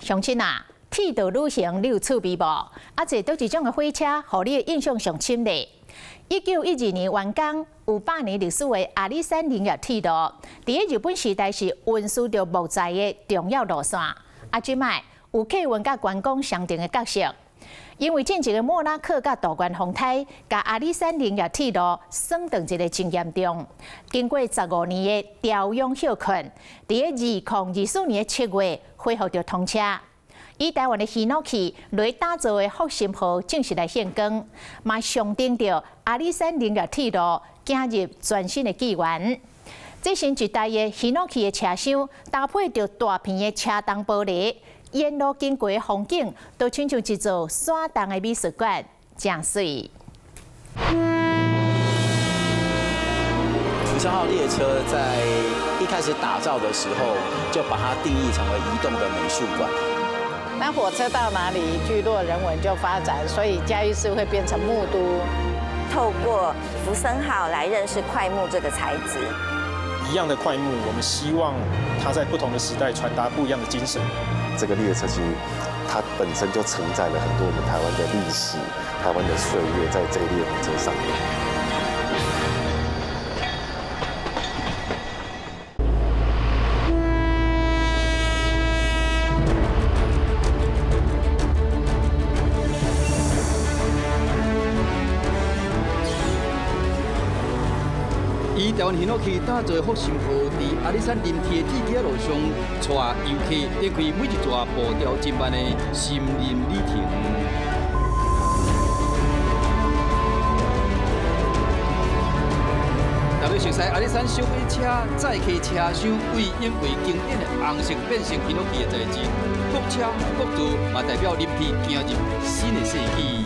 乡亲啊，铁道旅行你有趣味无？这都一种的火车，互你印象上深咧。1912年完工，有100年历史的阿里山林业铁道，伫日本时代是运输着木材的重要路线。即摆有客运甲观光相同的角色。因为进前的莫拉克甲道关风台，甲阿里山林业铁路算当一个真严重。经过15年的调用休困，伫2024年7月恢复着通车。以台湾的希诺去来打造的复兴号正式来现工，嘛象征着阿里山林业铁路走入全新的纪元。这新一代的希诺去的车厢，搭配着大片的车灯玻璃。沿路经过的风景，都亲像一座山洞的美术馆，真水。福山号列车在一开始打造的时候，就把它定义成为移动的美术馆。那火车到哪里，聚落人文就发展，所以嘉义市会变成木都。透过福森号来认识快木这个材质。一样的快木，我们希望它在不同的时代传达不一样的精神。这个列车其实它本身就承载了很多我们台湾的历史、台湾的岁月，在这一列火车上面。以台湾希诺去打造复兴号，伫阿里山林铁铁铁路上，带游客展开每一座步调真慢的森林旅程。大家熟悉阿里山小火车载客车厢，因为经典的红色变成希诺去的材质，各车各座嘛代表林铁行入新的世纪。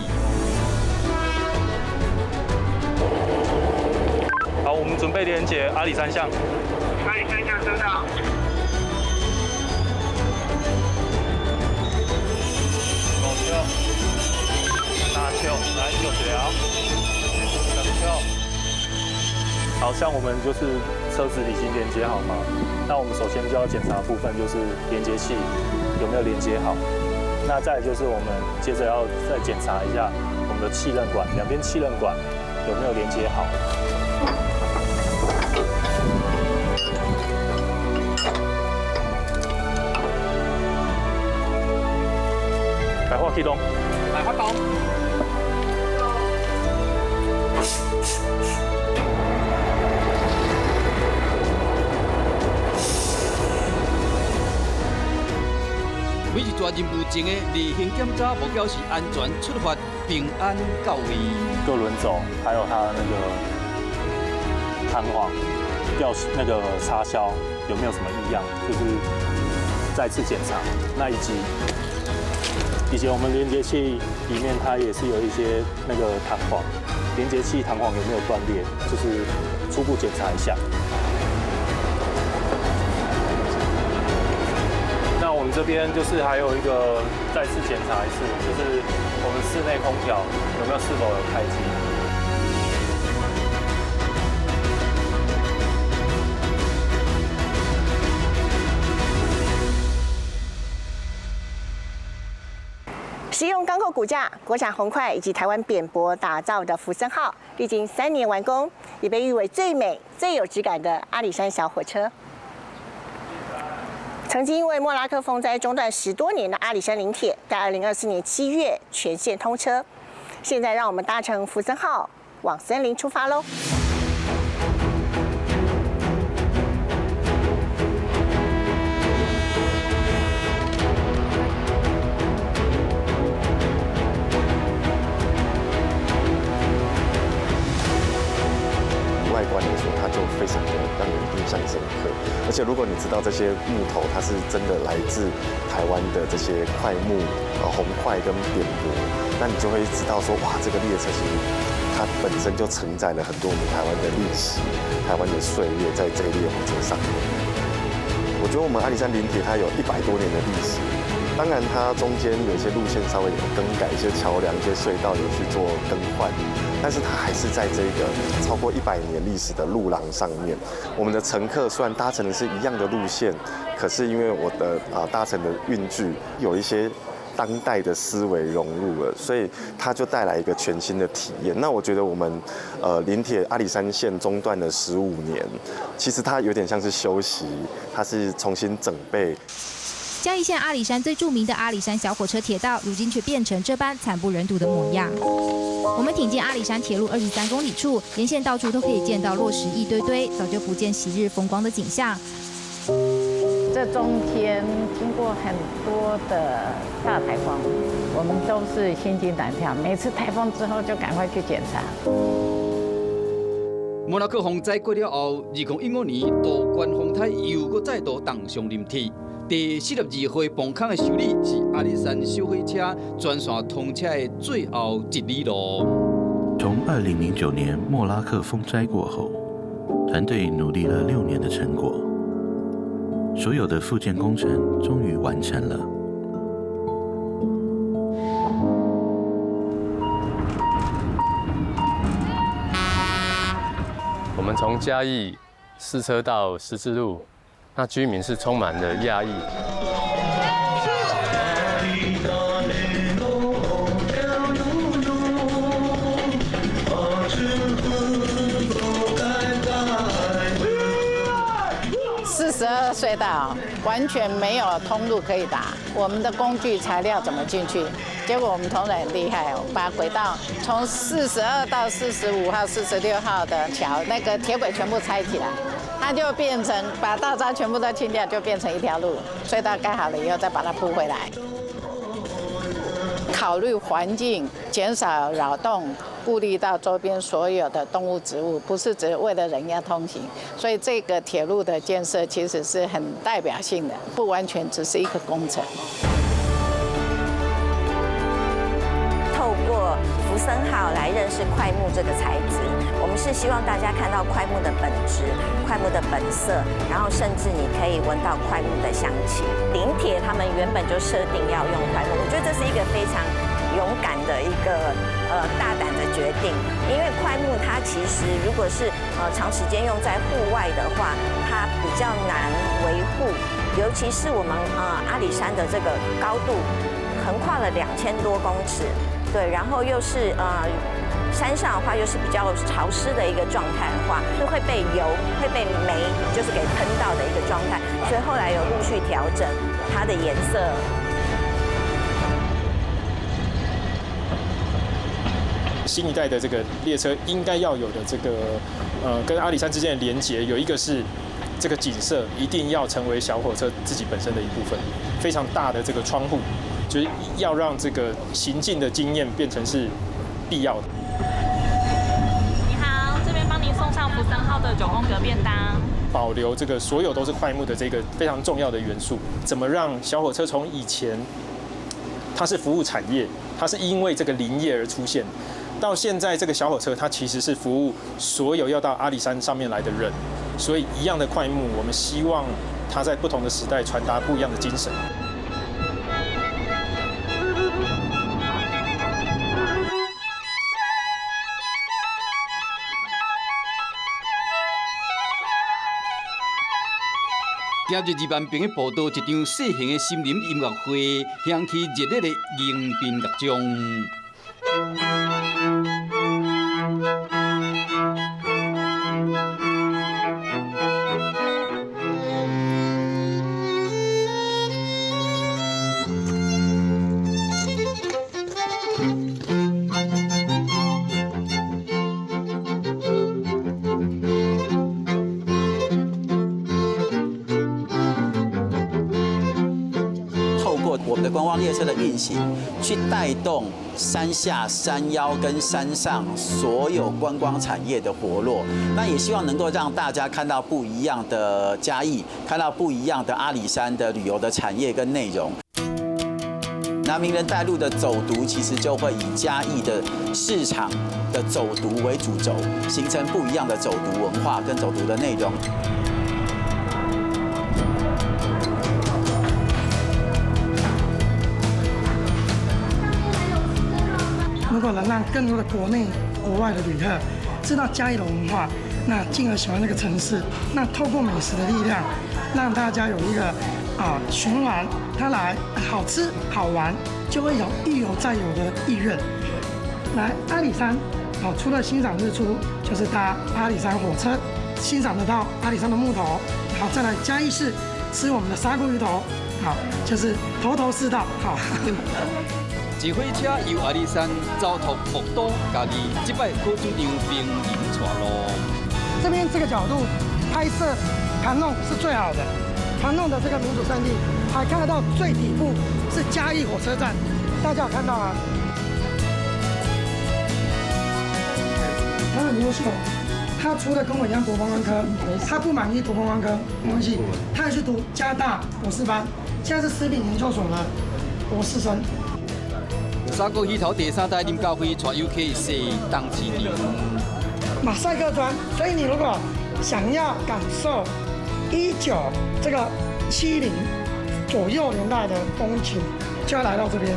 好，我们准备连接阿里山巷。阿里山巷收到。狗球，大球，来右条，小球。好像我们就是车子已经连接好嘛，那我们首先就要检查的部分就是连接器有没有连接好。那再来就是我们接着要再检查一下我们的气刃管，两边气刃管有没有连接好。来发启动，来发动。每一段任务前的例行检查，目标是安全出发，平安到位。各轮轴还有它那个弹簧、那个插销有没有什么异样，就是再次检查。那以及我们连接器里面它也是有一些那个弹簧，连接器弹簧有没有断裂，就是初步检查一下。那我们这边就是还有一个再次检查一次，就是我们室内空调是否有开机。使用钢构骨架、国产红快以及台湾扁柏打造的福森号，历经3年完工，也被誉为最美、最有质感的阿里山小火车。曾经因为莫拉克风灾中断10多年的阿里山林铁，在2024年7月全线通车。现在让我们搭乘福森号往森林出发喽！外观来说，它就非常的让人印象深刻。而且如果你知道这些木头它是真的来自台湾的这些快木、红快跟扁柏，那你就会知道说，哇，这个列车其实它本身就承载了很多我们台湾的历史、台湾的岁月在这一列火车上面。我觉得我们阿里山林铁它有100多年的历史，当然它中间有一些路线稍微有更改，一些桥梁、一些隧道有去做更换，但是它还是在这个超过100年历史的路廊上面。我们的乘客虽然搭乘的是一样的路线，可是因为我的搭乘的运具有一些当代的思维融入了，所以它就带来一个全新的体验。那我觉得我们林铁阿里山线中断了15年，其实它有点像是休息，它是重新整备。嘉义县阿里山最著名的阿里山小火车铁道，如今却变成这般惨不忍睹的模样。我们挺进阿里山铁路23公里处，沿线到处都可以见到落石一堆堆，早就不见昔日风光的景象。这中间经过很多的大台风，我们都是心惊胆跳，每次台风之后就赶快去检查。莫拉克风灾过了后，2015年多关风台又搁再度登上林铁。第42回崩坑的修理是阿里山小火车专线通车的最后一里路。从2009年莫拉克风灾过后，团队努力了6年的成果，所有的复建工程终于完成了。我们从嘉义试车到十字路。那居民是充满了讶异。42隧道完全没有通路可以打，我们的工具材料怎么进去？结果我们同仁很厉害哦，把轨道从42到45号、46号的桥那个铁轨全部拆起来。它就变成把道渣全部都清掉，就变成一条路。隧道盖好了以后，再把它铺回来。考虑环境，减少扰动，顾虑到周边所有的动物、植物，不是只为了人要通行。所以这个铁路的建设其实是很代表性的，不完全只是一个工程。透过福森号来认识檜木这个材质。我们是希望大家看到檜木的本质、檜木的本色，然后甚至你可以闻到檜木的香气。林铁他们原本就设定要用檜木，我觉得这是一个非常勇敢的一个大胆的决定。因为檜木它其实如果是长时间用在户外的话，它比较难维护，尤其是我们阿里山的这个高度横跨了2000多公尺，对，然后又是山上的话又是比较潮湿的一个状态的话，就会被油、会被煤就是给喷到的一个状态，所以后来有陆续调整它的颜色。新一代的这个列车应该要有的这个跟阿里山之间的连结，有一个是这个景色一定要成为小火车自己本身的一部分，非常大的这个窗户，就是要让这个行进的经验变成是必要的。你好，这边帮您送上福森号的9宫格便当。保留这个所有都是檜木的这个非常重要的元素，怎么让小火车从以前它是服务产业，它是因为这个林业而出现，到现在这个小火车它其实是服务所有要到阿里山上面来的人，所以一样的檜木，我们希望它在不同的时代传达不一样的精神。今日2万平的步道，一场小型的森林音乐会，响起热烈的迎宾乐章。我们的观光列车的运行，去带动山下、山腰跟山上所有观光产业的活络。那也希望能够让大家看到不一样的嘉义，看到不一样的阿里山的旅游的产业跟内容。那名人带路的走读，其实就会以嘉义的市场的走读为主轴，形成不一样的走读文化跟走读的内容。如果能让更多的国内、国外的旅客知道嘉义的文化，那进而喜欢这个城市，那透过美食的力量，让大家有一个循环，他来好吃好玩，就会有一游再游的意愿。来阿里山，除了欣赏日出，就是搭阿里山火车，欣赏得到阿里山的木头，好，再来嘉义市吃我们的砂锅鱼头，好，就是头头是道，好。一火车游阿里山，走托木都，家己这摆可主张兵营带路。这边这个角度拍摄盘弄是最好的，盘弄的这个民主圣地，还看得到最底部是嘉义火车站，大家有看到吗？他很优秀，他除了跟我一样读观光科，他不满意读观光科没关系，他还去读加大博士班，现在是食品研究所的博士生。砂锅鱼头第3代啉咖啡，带游客西东之年。马赛克砖，所以你如果想要感受1970左右年代的风情，就要来到这边。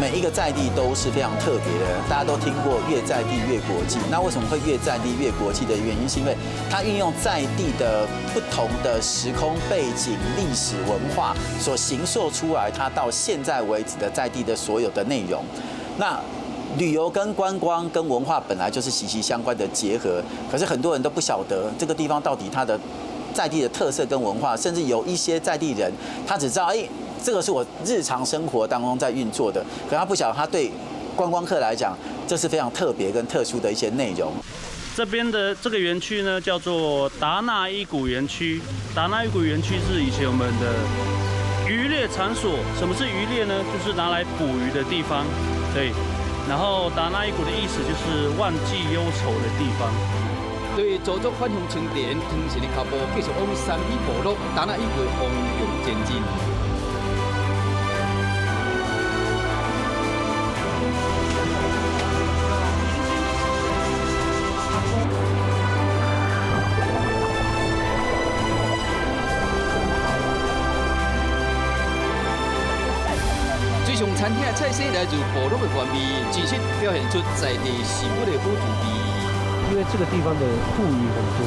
每一个在地都是非常特别的，大家都听过越在地越国际。那为什么会越在地越国际的原因，是因为它运用在地的不同的时空背景、历史文化所形塑出来，它到现在为止的在地的所有的内容。那旅游跟观光跟文化本来就是息息相关的结合，可是很多人都不晓得这个地方到底它的在地的特色跟文化，甚至有一些在地人他只知道这个是我日常生活当中在运作的，可他不晓得他对观光客来讲，这是非常特别跟特殊的一些内容。这边的这个园区呢，叫做达纳伊谷园区。达纳伊谷园区是以前我们的渔猎场所。什么是渔猎呢？就是拿来捕鱼的地方。对，然后达纳伊谷的意思就是忘记忧愁的地方。对，祖族返乡庆典，天神的脚步继续往山里部落，达纳伊谷方向前进。最上餐厅的菜色来自部落的原味，其实表现出在地食物的好滋味。因为这个地方的富裕很多，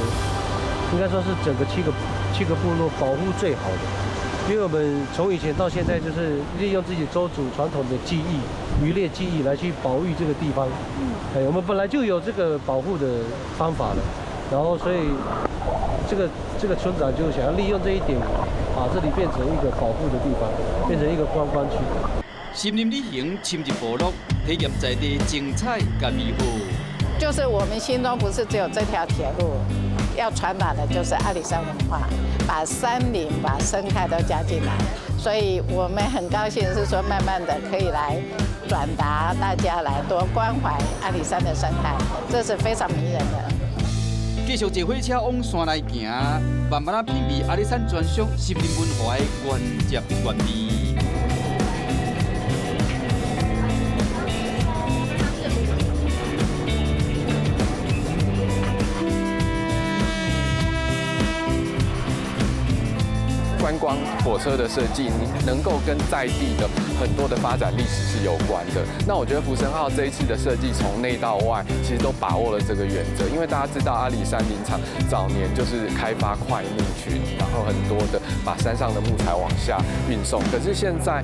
应该说是整个七个部落保护最好的。因为我们从以前到现在，就是利用自己州族传统的技艺、渔猎技艺来去保育这个地方。我们本来就有这个保护的方法了，然后所以这个村长就想要利用这一点，把这里变成一个保护的地方，变成一个观光区。森林旅行，深入部落，体验在地精彩跟美好。就是我们心中不是只有这条铁路，要传达的就是阿里山文化，把山林、把生态都加进来。所以我们很高兴是说，慢慢的可以来转达大家来多关怀阿里山的生态，这是非常迷人的。继续坐火车往山来行，慢慢品味阿里山专属森林文化的原汁原味。观光火车的设计，能够跟在地的很多的发展历史是有关的。那我觉得福生号这一次的设计，从内到外其实都把握了这个原则。因为大家知道阿里山林场早年就是开发快木群，然后很多的把山上的木材往下运送。可是现在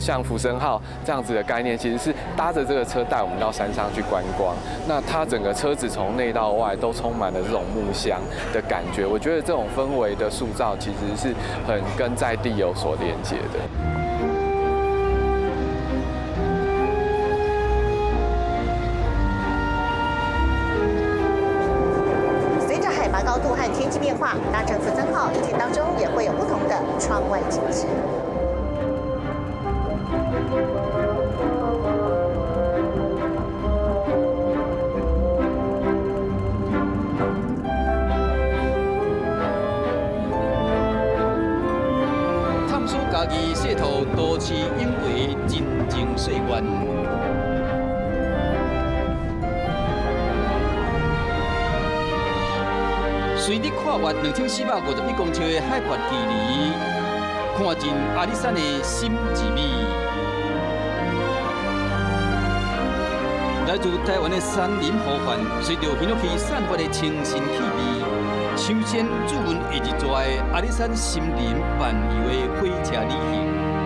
像福生号这样子的概念，其实是搭着这个车带我们到山上去观光。那它整个车子从内到外都充满了这种木香的感觉。我觉得这种氛围的塑造，其实是很跟在地有所连接的。随着海拔高度和天气变化，搭乘福生号一天当中也会有不同的窗外景致。家己摄图都市因为真情岁月，随你跨越2451公尺的海拔距离，看尽阿里山的心之美。来自台湾的山林呼唤，随着云落去散发的清新气味，秋千、主文以及在阿里山森林伴游的火车旅行。